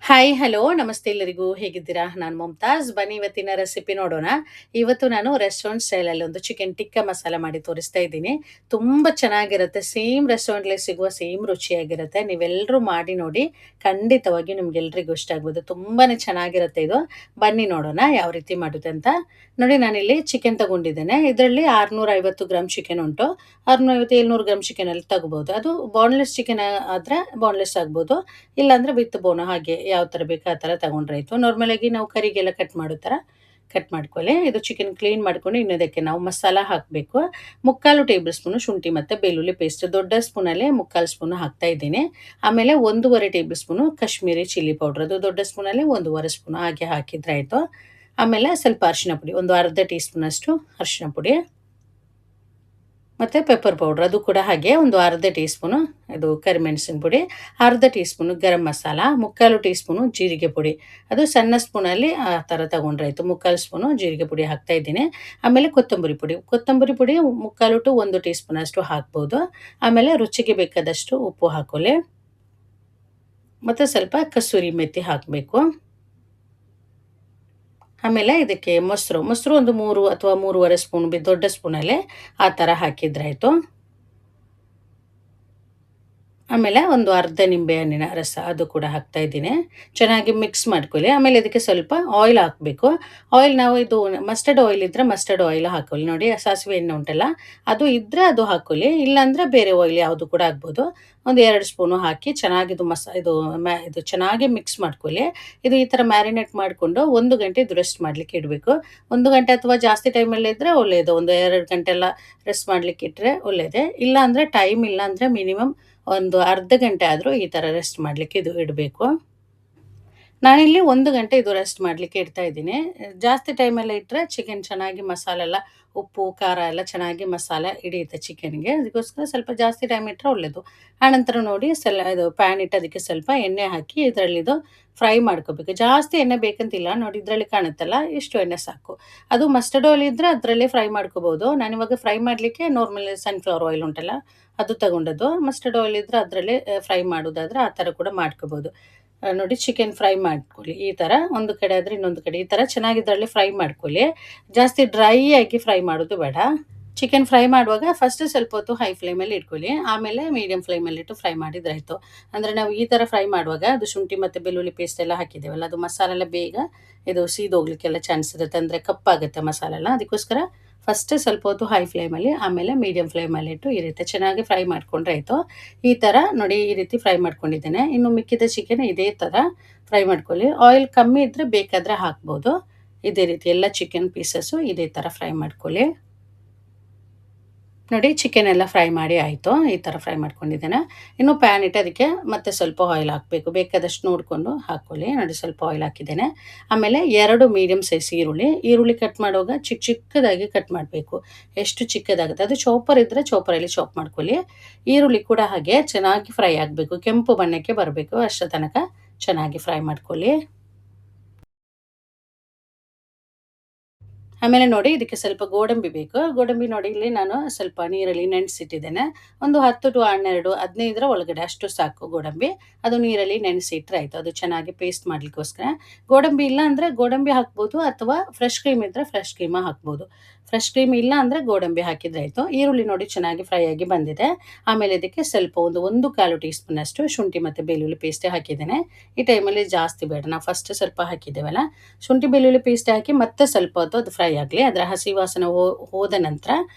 Hi, hello, ನಮಸ್ತೆ ಎಲ್ಲರಿಗೂ. ಹೇಗಿದ್ದೀರಾ? ನಾನು ಮುಮ್ತಾಜ್. ಬನ್ನಿ ಇವತ್ತಿನ ರೆಸಿಪಿ ನೋಡೋಣ. ಇವತ್ತು ನಾನು ರೆಸ್ಟೋರೆಂಟ್ ಸ್ಟೈಲಲ್ಲಿ ಒಂದು ಚಿಕನ್ ಟಿಕ್ಕಾ ಮಸಾಲ ಮಾಡಿ ತೋರಿಸ್ತಾ ಇದ್ದೀನಿ. ತುಂಬ ಚೆನ್ನಾಗಿರುತ್ತೆ. ಸೇಮ್ ರೆಸ್ಟೋರೆಂಟ್‌ಲಿ ಸಿಗುವ ಸೇಮ್ ರುಚಿಯಾಗಿರುತ್ತೆ. ನೀವೆಲ್ಲರೂ ಮಾಡಿ ನೋಡಿ. ಖಂಡಿತವಾಗಿ ನಿಮ್ಗೆಲ್ರಿಗೂ ಇಷ್ಟ ಆಗ್ಬೋದು. ತುಂಬಾನೇ ಚೆನ್ನಾಗಿರುತ್ತೆ ಇದು. ಬನ್ನಿ ನೋಡೋಣ ಯಾವ ರೀತಿ ಮಾಡೋದು ಅಂತ. ನೋಡಿ ನಾನಿಲ್ಲಿ ಚಿಕನ್ ತಗೊಂಡಿದ್ದೇನೆ. ಇದರಲ್ಲಿ 650 ಗ್ರಾಮ್ ಚಿಕನ್ ಉಂಟು. 650, 700 ಗ್ರಾಮ್ ಚಿಕನಲ್ಲಿ ತಗೋಬಹುದು. ಅದು ಬೋನ್ಲೆಸ್ ಚಿಕನ್ ಆದರೆ ಬೋನ್ಲೆಸ್ ಆಗ್ಬೋದು. ಇಲ್ಲಾಂದ್ರೆ ವಿತ್ ಬೋನ್ ಹಾಗೆ ಯಾವ ಥರ ಬೇಕೋ ಆ ಥರ ತಗೊಂಡ್ರಾಯ್ತು. ನಾರ್ಮಲಾಗಿ ನಾವು ಕರಿಗೆಲ್ಲ ಕಟ್ ಮಾಡೋ ಥರ ಕಟ್ ಮಾಡ್ಕೊಳ್ಳಿ. ಇದು ಚಿಕನ್ ಕ್ಲೀನ್ ಮಾಡ್ಕೊಂಡು ಇನ್ನದಕ್ಕೆ ನಾವು ಮಸಾಲ ಹಾಕಬೇಕು. 3/4 ಟೇಬಲ್ ಸ್ಪೂನು ಶುಂಠಿ ಮತ್ತು ಬೆಳ್ಳುಳ್ಳಿ ಪೇಸ್ಟ್. ದೊಡ್ಡ ಸ್ಪೂನಲ್ಲಿ 3/4 ಸ್ಪೂನು ಹಾಕ್ತಾ ಇದ್ದೀನಿ. ಆಮೇಲೆ 1.5 table spoon Kashmiri chilli powder. ಅದು ದೊಡ್ಡ ಸ್ಪೂನಲ್ಲಿ 1.5 ಸ್ಪೂನು ಹಾಗೆ ಹಾಕಿದ್ರೆ ಆಯಿತು. ಆಮೇಲೆ ಸ್ವಲ್ಪ ಅರಿಶಿನ ಪುಡಿ, ಒಂದು ಅರ್ಧ ಟೀ ಸ್ಪೂನಷ್ಟು ಅರಿಶಿನ ಪುಡಿ ಮತ್ತು ಪೆಪ್ಪರ್ ಪೌಡ್ರ್, ಅದು ಕೂಡ ಹಾಗೆ ಒಂದು ಅರ್ಧ ಟೀ ಸ್ಪೂನು. ಇದು ಕರಿಮೆಣಸಿನ ಪುಡಿ, ಅರ್ಧ tea spoon garam masala, 3/4 tea spoon ಜೀರಿಗೆ ಪುಡಿ. ಅದು ಸಣ್ಣ ಸ್ಪೂನಲ್ಲಿ ಆ ಥರ ತಗೊಂಡ್ರಾಯ್ತು. 3/4 ಸ್ಪೂನು ಜೀರಿಗೆ ಪುಡಿ ಹಾಕ್ತಾ ಇದ್ದೀನಿ. ಆಮೇಲೆ ಕೊತ್ತಂಬರಿ ಪುಡಿ 3/4 ಟು 1 ಟೀ ಸ್ಪೂನಷ್ಟು ಹಾಕ್ಬೋದು. ಆಮೇಲೆ ರುಚಿಗೆ ಬೇಕಾದಷ್ಟು ಉಪ್ಪು ಹಾಕೊಳ್ಳಿ. ಮತ್ತು ಸ್ವಲ್ಪ ಕಸೂರಿ ಮೆಥಿ ಹಾಕಬೇಕು. ಆಮೇಲೆ ಇದಕ್ಕೆ ಮೊಸರು ಒಂದು 3 ಅಥವಾ 3.5 ಸ್ಪೂನ್ ದೊಡ್ಡ ಸ್ಪೂನಲ್ಲೇ ಆ ಥರ ಹಾಕಿದ್ರಾಯ್ತು. ಆಮೇಲೆ ಒಂದು ಅರ್ಧ ನಿಂಬೆ ಹಣ್ಣಿನ ರಸ, ಅದು ಕೂಡ ಹಾಕ್ತಾ ಇದ್ದೀನಿ. ಚೆನ್ನಾಗಿ ಮಿಕ್ಸ್ ಮಾಡ್ಕೊಳ್ಳಿ. ಆಮೇಲೆ ಇದಕ್ಕೆ ಸ್ವಲ್ಪ ಆಯಿಲ್ ಹಾಕಬೇಕು. ಆಯಿಲ್ ನಾವು ಇದು ಮಸ್ಟರ್ಡ್ ಆಯಿಲ್ ಇದ್ದರೆ ಮಸ್ಟರ್ಡ್ ಆಯಿಲ್ ಹಾಕೊಳ್ಳಿ. ನೋಡಿ ಸಾಸಿವೆ ಎಣ್ಣೆ ಉಂಟಲ್ಲ, ಅದು ಇದ್ದರೆ ಅದು ಹಾಕೊಳ್ಳಿ. ಇಲ್ಲಾಂದರೆ ಬೇರೆ ಆಯಿಲ್ ಯಾವುದು ಕೂಡ ಆಗ್ಬೋದು. ಒಂದು 2 ಸ್ಪೂನು ಹಾಕಿ ಚೆನ್ನಾಗಿ ಇದು ಚೆನ್ನಾಗಿ ಮಿಕ್ಸ್ ಮಾಡ್ಕೊಳ್ಳಿ. ಇದು ಈ ಥರ ಮ್ಯಾರಿನೇಟ್ ಮಾಡಿಕೊಂಡು 1 ಗಂಟೆ ಇದು ರೆಸ್ಟ್ ಮಾಡಲಿಕ್ಕೆ ಇಡಬೇಕು. 1 ಗಂಟೆ ಅಥವಾ ಜಾಸ್ತಿ ಟೈಮಲ್ಲಿ ಇದ್ದರೆ ಒಳ್ಳೆಯದು. ಒಂದು 2 ಗಂಟೆ ಎಲ್ಲ ರೆಸ್ಟ್ ಮಾಡಲಿಕ್ಕೆ ಇಟ್ಟರೆ ಒಳ್ಳೆಯದೇ. ಇಲ್ಲ ಟೈಮ್ ಇಲ್ಲ ಅಂದರೆ ಮಿನಿಮಮ್ ಒಂದು ಅರ್ಧ ಗಂಟೆ ಆದರೂ ಈ ಥರ ರೆಸ್ಟ್ ಮಾಡಲಿಕ್ಕೆ ಇದು ಇಡಬೇಕು. ನಾನಿಲ್ಲಿ 1 ಗಂಟೆ ಇದು ರೆಸ್ಟ್ ಮಾಡಲಿಕ್ಕೆ ಇಡ್ತಾ ಇದ್ದೀನಿ. ಜಾಸ್ತಿ ಟೈಮೆಲ್ಲ ಇಟ್ಟರೆ ಚಿಕನ್ ಚೆನ್ನಾಗಿ ಮಸಾಲೆ ಎಲ್ಲ, ಉಪ್ಪು ಖಾರ ಎಲ್ಲ ಚೆನ್ನಾಗಿ ಮಸಾಲೆ ಹಿಡಿಯುತ್ತೆ ಚಿಕನ್ಗೆ. ಅದಕ್ಕೋಸ್ಕರ ಸ್ವಲ್ಪ ಜಾಸ್ತಿ ಟೈಮ್ ಇಟ್ಟರೆ ಒಳ್ಳೆಯದು. ಆನಂತರ ನೋಡಿ ಇದು ಪ್ಯಾನ್ ಇಟ್ಟು ಅದಕ್ಕೆ ಸ್ವಲ್ಪ ಎಣ್ಣೆ ಹಾಕಿ ಇದರಲ್ಲಿದು ಫ್ರೈ ಮಾಡ್ಕೋಬೇಕು. ಜಾಸ್ತಿ ಎಣ್ಣೆ ಬೇಕಂತಿಲ್ಲ. ನೋಡಿ ಇದರಲ್ಲಿ ಕಾಣುತ್ತಲ್ಲ, ಇಷ್ಟು ಎಣ್ಣೆ ಸಾಕು. ಅದು ಮಸ್ಟರ್ಡ್ ಆಯಿಲ್ ಇದ್ದರೆ ಅದರಲ್ಲೇ ಫ್ರೈ ಮಾಡ್ಕೋಬೋದು. ನಾನಿವಾಗ ಫ್ರೈ ಮಾಡಲಿಕ್ಕೆ ನಾರ್ಮಲ್ ಸನ್ಫ್ಲವರ್ ಆಯಿಲ್ ಉಂಟಲ್ಲ, ಅದು ತಗೊಂಡದ್ದು. ಮಸ್ಟರ್ಡ್ ಆಯಿಲ್ ಇದ್ದರೆ ಅದರಲ್ಲೇ ಫ್ರೈ ಮಾಡೋದಾದರೆ ಆ ಥರ ಕೂಡ ಮಾಡ್ಕೋಬೋದು. ನೋಡಿ ಚಿಕನ್ ಫ್ರೈ ಮಾಡ್ಕೊಳ್ಳಿ. ಈ ಥರ ಒಂದು ಕಡೆ ಆದರೆ ಇನ್ನೊಂದು ಕಡೆ ಈ ಥರ ಚೆನ್ನಾಗಿ ಇದರಲ್ಲಿ ಫ್ರೈ ಮಾಡ್ಕೊಳ್ಳಿ. ಜಾಸ್ತಿ ಡ್ರೈ ಆಗಿ ಫ್ರೈ ಮಾಡೋದು ಬೇಡ. ಚಿಕನ್ ಫ್ರೈ ಮಾಡುವಾಗ ಫಸ್ಟ್ ಸ್ವಲ್ಪ ಹೊತ್ತು ಹೈ ಫ್ಲೇಮಲ್ಲಿ ಇಟ್ಕೊಳ್ಳಿ. ಆಮೇಲೆ ಮೀಡಿಯಮ್ ಫ್ಲೇಮಲ್ಲಿಟ್ಟು ಫ್ರೈ ಮಾಡಿದ್ರಾಯ್ತು. ಅಂದರೆ ನಾವು ಈ ಥರ ಫ್ರೈ ಮಾಡುವಾಗ ಅದು ಶುಂಠಿ ಮತ್ತು ಬೆಳ್ಳುಳ್ಳಿ ಪೇಸ್ಟ್ ಎಲ್ಲ ಹಾಕಿದ್ದೇವಲ್ಲ, ಅದು ಮಸಾಲೆ ಎಲ್ಲ ಬೇಗ ಇದು ಸೀದೋಗ್ಲಿಕ್ಕೆಲ್ಲ ಚಾನ್ಸ್ ಇರುತ್ತೆ. ಅಂದರೆ ಕಪ್ಪಾಗುತ್ತೆ ಮಸಾಲೆ ಎಲ್ಲ. ಅದಕ್ಕೋಸ್ಕರ ಫಸ್ಟ್ ಸ್ವಲ್ಪ ಹೊತ್ತು ಹೈ ಫ್ಲೇಮಲ್ಲಿ, ಆಮೇಲೆ ಮೀಡಿಯಮ್ ಫ್ಲೇಮಲ್ಲಿಟ್ಟು ಈ ರೀತಿ ಚೆನ್ನಾಗಿ ಫ್ರೈ ಮಾಡ್ಕೊಂಡ್ರೆ ಆಯಿತು. ಈ ಥರ ನೋಡಿ ಈ ರೀತಿ ಫ್ರೈ ಮಾಡ್ಕೊಂಡಿದ್ದೇನೆ. ಇನ್ನು ಮಿಕ್ಕಿದ ಚಿಕನ್ ಇದೇ ಥರ ಫ್ರೈ ಮಾಡ್ಕೊಳ್ಳಿ. ಆಯಿಲ್ ಕಮ್ಮಿ ಇದ್ದರೆ ಬೇಕಾದರೆ ಹಾಕ್ಬೋದು. ಇದೇ ರೀತಿ ಎಲ್ಲ ಚಿಕನ್ ಪೀಸಸ್ಸು ಇದೇ ಥರ ಫ್ರೈ ಮಾಡ್ಕೊಳ್ಳಿ. ನೋಡಿ ಚಿಕನ್ ಎಲ್ಲ ಫ್ರೈ ಮಾಡಿ ಆಯಿತು. ಈ ಥರ ಫ್ರೈ ಮಾಡ್ಕೊಂಡಿದ್ದೇನೆ. ಇನ್ನು ಪ್ಯಾನ್ ಇಟ್ಟು ಅದಕ್ಕೆ ಮತ್ತೆ ಸ್ವಲ್ಪ ಆಯಿಲ್ ಹಾಕಬೇಕು. ಬೇಕಾದಷ್ಟು ನೋಡಿಕೊಂಡು ಹಾಕ್ಕೊಳ್ಳಿ. ನೋಡಿ ಸ್ವಲ್ಪ ಆಯಿಲ್ ಹಾಕಿದ್ದೇನೆ. ಆಮೇಲೆ 2 ಮೀಡಿಯಮ್ ಸೈಜ್ ಈರುಳ್ಳಿ ಕಟ್ ಮಾಡುವಾಗ ಚಿಕ್ಕದಾಗಿ ಕಟ್ ಮಾಡಬೇಕು. ಎಷ್ಟು ಚಿಕ್ಕದಾಗುತ್ತೆ, ಅದು ಚಾಪರ್ ಇದ್ದರೆ ಚಾಪರಲ್ಲಿ ಚಾಪ್ ಮಾಡ್ಕೊಳ್ಳಿ. ಈರುಳ್ಳಿ ಕೂಡ ಹಾಗೆ ಚೆನ್ನಾಗಿ ಫ್ರೈ ಆಗಬೇಕು. ಕೆಂಪು ಬಣ್ಣಕ್ಕೆ ಬರಬೇಕು. ಅಷ್ಟರ ತನಕ ಚೆನ್ನಾಗಿ ಫ್ರೈ ಮಾಡ್ಕೊಳ್ಳಿ. ಆಮೇಲೆ ನೋಡಿ ಇದಕ್ಕೆ ಸ್ವಲ್ಪ ಗೋಡಂಬಿ ಬೇಕು. ಗೋಡಂಬಿ ನೋಡಿ ಇಲ್ಲಿ ನಾನು ಸ್ವಲ್ಪ ನೀರಲ್ಲಿ ನೆನೆಸಿಟ್ಟಿದ್ದೇನೆ. ಒಂದು 10 ಟು 12, 15 ಒಳಗಡೆ ಅಷ್ಟು ಸಾಕು ಗೋಡಂಬಿ. ಅದು ನೀರಲ್ಲಿ ನೆನೆಸಿಟ್ರೆ ಆಯಿತು. ಅದು ಚೆನ್ನಾಗಿ ಪೇಸ್ಟ್ ಮಾಡಲಿಕ್ಕೋಸ್ಕರ. ಗೋಡಂಬಿ ಇಲ್ಲ ಅಂದರೆ ಗೋಡಂಬಿ ಹಾಕ್ಬೋದು, ಅಥವಾ ಫ್ರೆಶ್ ಕ್ರೀಮ್ ಇದ್ದರೆ ಫ್ರೆಶ್ ಕ್ರೀಮ ಹಾಕ್ಬೋದು. ಫ್ರೆಶ್ ಕ್ರೀಮ್ ಇಲ್ಲ ಅಂದರೆ ಗೋಡಂಬಿ ಹಾಕಿದರೆ ಆಯಿತು. ಈರುಳ್ಳಿ ನೋಡಿ ಚೆನ್ನಾಗಿ ಫ್ರೈ ಆಗಿ ಬಂದಿದೆ. ಆಮೇಲೆ ಇದಕ್ಕೆ ಸ್ವಲ್ಪ ಒಂದು 1/4 ಟೀ ಸ್ಪೂನಷ್ಟು ಶುಂಠಿ ಮತ್ತು ಬೆಳ್ಳುಳ್ಳಿ ಪೇಸ್ಟ್ ಹಾಕಿದ್ದೇನೆ. ಈ ಟೈಮಲ್ಲಿ ಜಾಸ್ತಿ ಬೇಡ, ನಾವು ಫಸ್ಟ್ ಸ್ವಲ್ಪ ಹಾಕಿದ್ದೇವಲ್ಲ. ಶುಂಠಿ ಬೆಳ್ಳುಳ್ಳಿ ಪೇಸ್ಟ್ ಹಾಕಿ ಮತ್ತೆ ಸ್ವಲ್ಪ ಹೊತ್ತು ಅದು ಫ್ರೈ ಆಗಲಿ. ಅದರ ಹಸಿ ವಾಸನೆ ಹೋದ ನಂತರ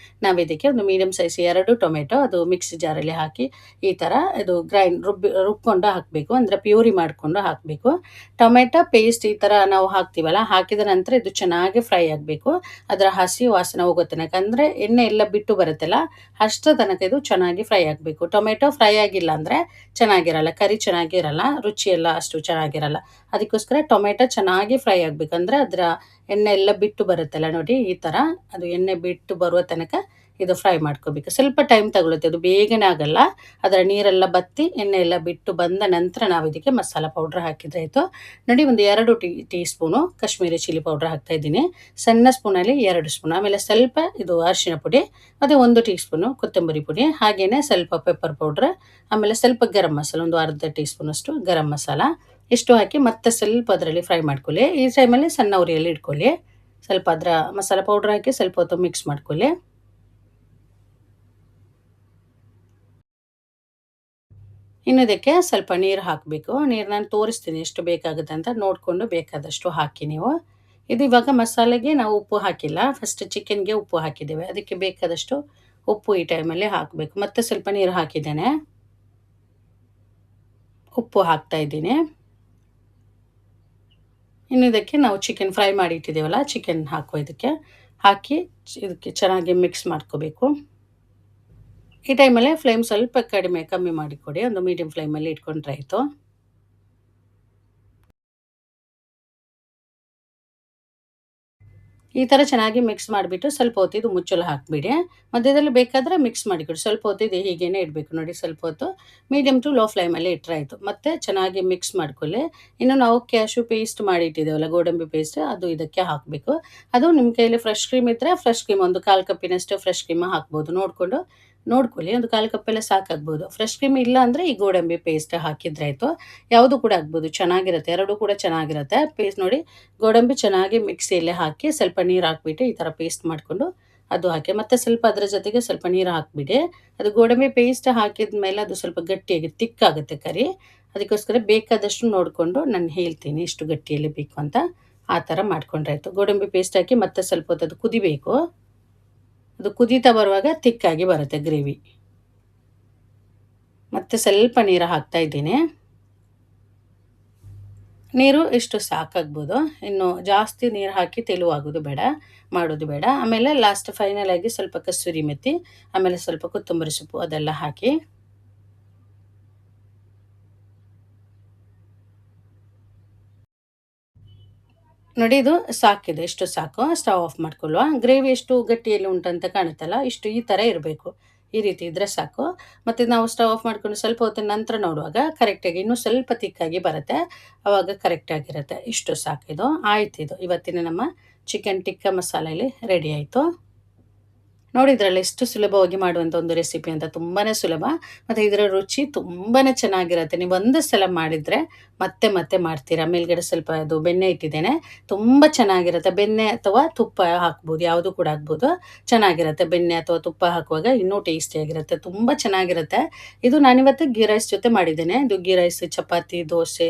ನಾವು ಇದಕ್ಕೆ ಒಂದು ಮೀಡಿಯಮ್ ಸೈಜ್ 2 ಟೊಮೆಟೊ, ಅದು ಮಿಕ್ಸಿ ಜಾರಲ್ಲಿ ಹಾಕಿ ಈ ಥರ ಇದು ರುಬ್ಕೊಂಡು ಹಾಕಬೇಕು. ಅಂದರೆ ಪ್ಯೂರಿ ಮಾಡಿಕೊಂಡು ಹಾಕಬೇಕು. ಟೊಮೆಟೊ ಪೇಸ್ಟ್ ಈ ಥರ ನಾವು ಹಾಕ್ತೀವಲ್ಲ, ಹಾಕಿದ ನಂತರ ಇದು ಚೆನ್ನಾಗಿ ಫ್ರೈ ಆಗಬೇಕು. ಅದರ ಹಸಿ ವಾಸನೆ ಹೋಗೋ ತನಕ, ಅಂದರೆ ಎಣ್ಣೆ ಎಲ್ಲ ಬಿಟ್ಟು ಬರುತ್ತಲ್ಲ, ಅಷ್ಟರ ತನಕ ಇದು ಚೆನ್ನಾಗಿ ಫ್ರೈ ಆಗಬೇಕು. ಟೊಮೆಟೊ ಫ್ರೈ ಆಗಿಲ್ಲ ಅಂದರೆ ಚೆನ್ನಾಗಿರಲ್ಲ, ಕರಿ ಚೆನ್ನಾಗಿರಲ್ಲ, ರುಚಿ ಎಲ್ಲ ಅಷ್ಟು ಚೆನ್ನಾಗಿರಲ್ಲ. ಅದಕ್ಕೋಸ್ಕರ ಟೊಮೆಟೊ ಚೆನ್ನಾಗಿ ಫ್ರೈ ಆಗಬೇಕು. ಅಂದರೆ ಅದರ ಎಣ್ಣೆ ಎಲ್ಲ ಬಿಟ್ಟು ಬರುತ್ತಲ್ಲ ನೋಡಿ, ಈ ಥರ ಅದು ಎಣ್ಣೆ ಬಿಟ್ಟು ಬರುವ ತನಕ ಇದು ಫ್ರೈ ಮಾಡ್ಕೋಬೇಕು. ಸ್ವಲ್ಪ ಟೈಮ್ ತಗೊಳುತ್ತೆ, ಅದು ಬೇಗನೆ ಆಗಲ್ಲ. ಅದರ ನೀರೆಲ್ಲ ಬತ್ತಿ ಎಣ್ಣೆ ಎಲ್ಲ ಬಿಟ್ಟು ಬಂದ ನಂತರ ನಾವು ಇದಕ್ಕೆ ಮಸಾಲ ಪೌಡ್ರ್ ಹಾಕಿದ್ರೆ ಆಯಿತು. ನೋಡಿ ಒಂದು 2 tea spoon Kashmiri chilli powder ಹಾಕ್ತಾ ಇದ್ದೀನಿ. ಸಣ್ಣ ಸ್ಪೂನಲ್ಲಿ 2 ಸ್ಪೂನ್. ಆಮೇಲೆ ಸ್ವಲ್ಪ ಇದು ಅರಿಶಿನ ಪುಡಿ, ಮತ್ತು 1 ಟೀ ಸ್ಪೂನು ಕೊತ್ತಂಬರಿ ಪುಡಿ, ಹಾಗೆಯೇ ಸ್ವಲ್ಪ ಪೆಪ್ಪರ್ ಪೌಡ್ರ್, ಆಮೇಲೆ ಸ್ವಲ್ಪ ಗರಂ ಮಸಾಲ, ಒಂದು ಅರ್ಧ ಟೀ ಸ್ಪೂನಷ್ಟು ಗರಂ ಮಸಾಲ. ಇಷ್ಟು ಹಾಕಿ ಮತ್ತೆ ಸ್ವಲ್ಪ ಅದರಲ್ಲಿ ಫ್ರೈ ಮಾಡ್ಕೊಳ್ಳಿ. ಈ ಟೈಮಲ್ಲಿ ಸಣ್ಣ ಉರಿಯಲ್ಲಿ ಇಟ್ಕೊಳ್ಳಿ. ಸ್ವಲ್ಪ ಅದರ ಮಸಾಲೆ ಪೌಡ್ರ್ ಹಾಕಿ ಸ್ವಲ್ಪ ಹೊತ್ತು ಮಿಕ್ಸ್ ಮಾಡ್ಕೊಳ್ಳಿ. ಇನ್ನು ಇದಕ್ಕೆ ಸ್ವಲ್ಪ ನೀರು ಹಾಕಬೇಕು. ನೀರು ನಾನು ತೋರಿಸ್ತೀನಿ ಎಷ್ಟು ಬೇಕಾಗುತ್ತೆ ಅಂತ ನೋಡಿಕೊಂಡು ಬೇಕಾದಷ್ಟು ಹಾಕಿ ನೀವು. ಇದು ಇವಾಗ ಮಸಾಲೆಗೆ ನಾವು ಉಪ್ಪು ಹಾಕಿಲ್ಲ. ಫಸ್ಟ್ ಚಿಕನ್ಗೆ ಉಪ್ಪು ಹಾಕಿದ್ದೇವೆ. ಅದಕ್ಕೆ ಬೇಕಾದಷ್ಟು ಉಪ್ಪು ಈ ಟೈಮಲ್ಲಿ ಹಾಕಬೇಕು. ಮತ್ತೆ ಸ್ವಲ್ಪ ನೀರು ಹಾಕಿದ್ದೇನೆ. ಉಪ್ಪು ಹಾಕ್ತಾ ಇದ್ದೀನಿ. ಇನ್ನು ಇದಕ್ಕೆ ನಾವು ಚಿಕನ್ ಫ್ರೈ ಮಾಡಿ ಇಟ್ಟಿದ್ದೇವಲ್ಲ, ಚಿಕನ್ ಹಾಕುವ ಇದಕ್ಕೆ ಹಾಕಿ ಇದಕ್ಕೆ ಚೆನ್ನಾಗಿ ಮಿಕ್ಸ್ ಮಾಡ್ಕೋಬೇಕು. ಈ ಟೈಮಲ್ಲಿ ಫ್ಲೇಮ್ ಸ್ವಲ್ಪ ಕಮ್ಮಿ ಮಾಡಿಕೊಡಿ. ಒಂದು ಮೀಡಿಯಮ್ ಫ್ಲೇಮಲ್ಲಿ ಇಟ್ಕೊಂಡ್ರೆ ಆಯಿತು. ಈ ಥರ ಚೆನ್ನಾಗಿ ಮಿಕ್ಸ್ ಮಾಡಿಬಿಟ್ಟು ಸ್ವಲ್ಪ ಹೊತ್ತು ಇದು ಮುಚ್ಚಲು ಹಾಕಿಬಿಡಿ. ಮಧ್ಯದಲ್ಲಿ ಬೇಕಾದರೆ ಮಿಕ್ಸ್ ಮಾಡಿಕೊಡಿ. ಸ್ವಲ್ಪ ಹೊತ್ತು ಇದು ಹೀಗೇನೆ ಇಡಬೇಕು ನೋಡಿ. ಸ್ವಲ್ಪ ಹೊತ್ತು ಮೀಡಿಯಮ್ ಟು ಲೋ ಫ್ಲೇಮಲ್ಲಿ ಇಟ್ಟರೆ ಆಯಿತು. ಮತ್ತೆ ಚೆನ್ನಾಗಿ ಮಿಕ್ಸ್ ಮಾಡ್ಕೊಳ್ಳಿ. ಇನ್ನು ನಾವು ಕ್ಯಾಶ್ಯೂ ಪೇಸ್ಟ್ ಮಾಡಿ ಇಟ್ಟಿದ್ದೇವಲ್ಲ, ಗೋಡಂಬಿ ಪೇಸ್ಟ್, ಅದು ಇದಕ್ಕೆ ಹಾಕಬೇಕು. ಅದು ನಿಮ್ಮ ಕೈಯಲ್ಲಿ ಫ್ರೆಶ್ ಕ್ರೀಮ್ ಇದ್ದರೆ ಫ್ರೆಶ್ ಕ್ರೀಮ್ ಒಂದು 1/4 ಕಪ್ಪಿನಷ್ಟು ಫ್ರೆಶ್ ಕ್ರೀಮ್ ಹಾಕ್ಬೋದು. ನೋಡ್ಕೊಳ್ಳಿ. ಒಂದು 1/4 ಕಪ್ಪೆಲ್ಲ ಸಾಕಾಗ್ಬೋದು. ಫ್ರೆಶ್ ಕ್ರೀಮ್ ಇಲ್ಲ ಅಂದರೆ ಈ ಗೋಡಂಬಿ ಪೇಸ್ಟ್ ಹಾಕಿದ್ರೆ ಆಯಿತು. ಯಾವುದು ಕೂಡ ಆಗ್ಬೋದು, ಚೆನ್ನಾಗಿರುತ್ತೆ. ಎರಡೂ ಕೂಡ ಚೆನ್ನಾಗಿರುತ್ತೆ. ಪೇಸ್ಟ್ ನೋಡಿ, ಗೋಡಂಬಿ ಚೆನ್ನಾಗಿ ಮಿಕ್ಸಿಯಲ್ಲೇ ಹಾಕಿ ಸ್ವಲ್ಪ ನೀರು ಹಾಕ್ಬಿಟ್ಟು ಈ ಥರ ಪೇಸ್ಟ್ ಮಾಡಿಕೊಂಡು ಅದು ಹಾಕಿ ಮತ್ತೆ ಸ್ವಲ್ಪ ಅದರ ಜೊತೆಗೆ ಸ್ವಲ್ಪ ನೀರು ಹಾಕಿಬಿಡಿ. ಅದು ಗೋಡಂಬಿ ಪೇಸ್ಟ್ ಹಾಕಿದ ಮೇಲೆ ಅದು ಸ್ವಲ್ಪ ಗಟ್ಟಿಯಾಗಿ ತಿಕ್ಕಾಗುತ್ತೆ ಕರಿ. ಅದಕ್ಕೋಸ್ಕರ ಬೇಕಾದಷ್ಟು ನೋಡಿಕೊಂಡು ನಾನು ಹೇಳ್ತೀನಿ ಎಷ್ಟು ಗಟ್ಟಿಯಲ್ಲಿ ಬೇಕು ಅಂತ. ಆ ಥರ ಮಾಡ್ಕೊಂಡ್ರೆ ಆಯಿತು. ಗೋಡಂಬಿ ಪೇಸ್ಟ್ ಹಾಕಿ ಮತ್ತೆ ಸ್ವಲ್ಪ ಹೊತ್ತು ಅದು ಕುದಿಬೇಕು. ಅದು ಕುದೀತಾ ಬರುವಾಗ ತಿಕ್ಕಾಗಿ ಬರುತ್ತೆ ಗ್ರೇವಿ. ಮತ್ತೆ ಸ್ವಲ್ಪ ನೀರು ಹಾಕ್ತಾ ಇದ್ದೀನಿ. ನೀರು ಇಷ್ಟು ಸಾಕಾಗ್ಬೋದು. ಇನ್ನು ಜಾಸ್ತಿ ನೀರು ಹಾಕಿ ತೆಳುವಾಗೋದು ಬೇಡ, ಮಾಡೋದು ಬೇಡ. ಆಮೇಲೆ ಲಾಸ್ಟ್ ಫೈನಲ್ ಆಗಿ ಸ್ವಲ್ಪ ಕಸೂರಿ ಮೆಥಿ, ಆಮೇಲೆ ಸ್ವಲ್ಪ ಕೊತ್ತಂಬರಿ ಸೊಪ್ಪು ಅದೆಲ್ಲ ಹಾಕಿ ನೋಡಿ. ಇದು ಸಾಕಿದೆ, ಇಷ್ಟು ಸಾಕು. Stove off ಮಾಡ್ಕೊಳ್ಳುವ. ಗ್ರೇವಿ ಎಷ್ಟು ಗಟ್ಟಿಯಲ್ಲಿ ಉಂಟಂತ ಕಾಣುತ್ತಲ್ಲ, ಇಷ್ಟು ಈ ಥರ ಇರಬೇಕು. ಈ ರೀತಿ ಇದ್ದರೆ ಸಾಕು. ಮತ್ತು ನಾವು ಸ್ಟವ್ ಆಫ್ ಮಾಡ್ಕೊಂಡು ಸ್ವಲ್ಪ ಹೊತ್ತಿನ ನಂತರ ನೋಡುವಾಗ ಕರೆಕ್ಟಾಗಿ ಇನ್ನೂ ಸ್ವಲ್ಪ ತಿಕ್ಕಾಗಿ ಬರುತ್ತೆ. ಆವಾಗ ಕರೆಕ್ಟಾಗಿರುತ್ತೆ. ಇಷ್ಟು ಸಾಕಿದು. ಆಯ್ತಿದು ಇವತ್ತಿನ ನಮ್ಮ ಚಿಕನ್ ಟಿಕ್ಕಾ ಮಸಾಲೆ ಇಲ್ಲಿ ರೆಡಿ ಆಯಿತು. ನೋಡಿದ್ರಲ್ಲ ಎಷ್ಟು ಸುಲಭವಾಗಿ ಮಾಡುವಂಥ ಒಂದು ರೆಸಿಪಿ ಅಂತ. ತುಂಬಾ ಸುಲಭ ಮತ್ತು ಇದರ ರುಚಿ ತುಂಬಾ ಚೆನ್ನಾಗಿರುತ್ತೆ. ನೀವು ಒಂದು ಸಲ ಮಾಡಿದರೆ ಮತ್ತೆ ಮತ್ತೆ ಮಾಡ್ತೀರಾ. ಮೇಲ್ಗಡೆ ಸ್ವಲ್ಪ ಅದು ಬೆಣ್ಣೆ ಇಟ್ಟಿದ್ದೇನೆ, ತುಂಬ ಚೆನ್ನಾಗಿರುತ್ತೆ. ಬೆಣ್ಣೆ ಅಥವಾ ತುಪ್ಪ ಹಾಕ್ಬೋದು, ಯಾವುದು ಕೂಡ ಆಗ್ಬೋದು. ಚೆನ್ನಾಗಿರುತ್ತೆ. ಬೆಣ್ಣೆ ಅಥವಾ ತುಪ್ಪ ಹಾಕುವಾಗ ಇನ್ನೂ ಟೇಸ್ಟಿಯಾಗಿರುತ್ತೆ. ತುಂಬ ಚೆನ್ನಾಗಿರುತ್ತೆ. ಇದು ನಾನಿವತ್ತು ಗೀ ರೈಸ್ ಜೊತೆ ಮಾಡಿದ್ದೇನೆ. ಇದು ಗೀ ರೈಸ್, ಚಪಾತಿ, ದೋಸೆ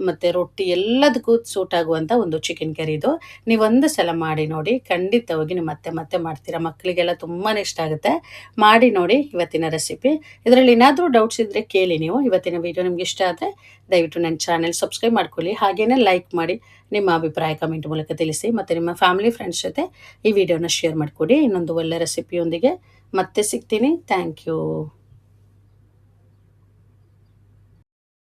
ಮತ್ತು ರೊಟ್ಟಿ ಎಲ್ಲದಕ್ಕೂ ಸೂಟ್ ಆಗುವಂಥ ಒಂದು ಚಿಕನ್ ಕರಿ ಇದು. ನೀವೊಂದು ಸಲ ಮಾಡಿ ನೋಡಿ, ಖಂಡಿತವಾಗಿ ನೀವು ಮತ್ತೆ ಮತ್ತೆ ಮಾಡ್ತೀರಾ. ಮಕ್ಕಳಿಗೆಲ್ಲ ತುಂಬಾ ಇಷ್ಟ ಆಗುತ್ತೆ. ಮಾಡಿ ನೋಡಿ ಇವತ್ತಿನ ರೆಸಿಪಿ. ಇದರಲ್ಲಿ ಏನಾದರೂ ಡೌಟ್ಸ್ ಇದ್ದರೆ ಕೇಳಿ ನೀವು. ಇವತ್ತಿನ ವೀಡಿಯೋ ನಿಮ್ಗೆ ಇಷ್ಟ ಆದರೆ ದಯವಿಟ್ಟು ನನ್ನ ಚಾನೆಲ್ ಸಬ್ಸ್ಕ್ರೈಬ್ ಮಾಡ್ಕೊಳ್ಳಿ. ಹಾಗೆಯೇ ಲೈಕ್ ಮಾಡಿ ನಿಮ್ಮ ಅಭಿಪ್ರಾಯ ಕಮೆಂಟ್ ಮೂಲಕ ತಿಳಿಸಿ. ಮತ್ತು ನಿಮ್ಮ ಫ್ಯಾಮಿಲಿ ಫ್ರೆಂಡ್ಸ್ ಜೊತೆ ಈ ವಿಡಿಯೋನ ಶೇರ್ ಮಾಡಿಕೊಡಿ. ಇನ್ನೊಂದು ಒಳ್ಳೆ ರೆಸಿಪಿಯೊಂದಿಗೆ ಮತ್ತೆ ಸಿಗ್ತೀನಿ. Thank you.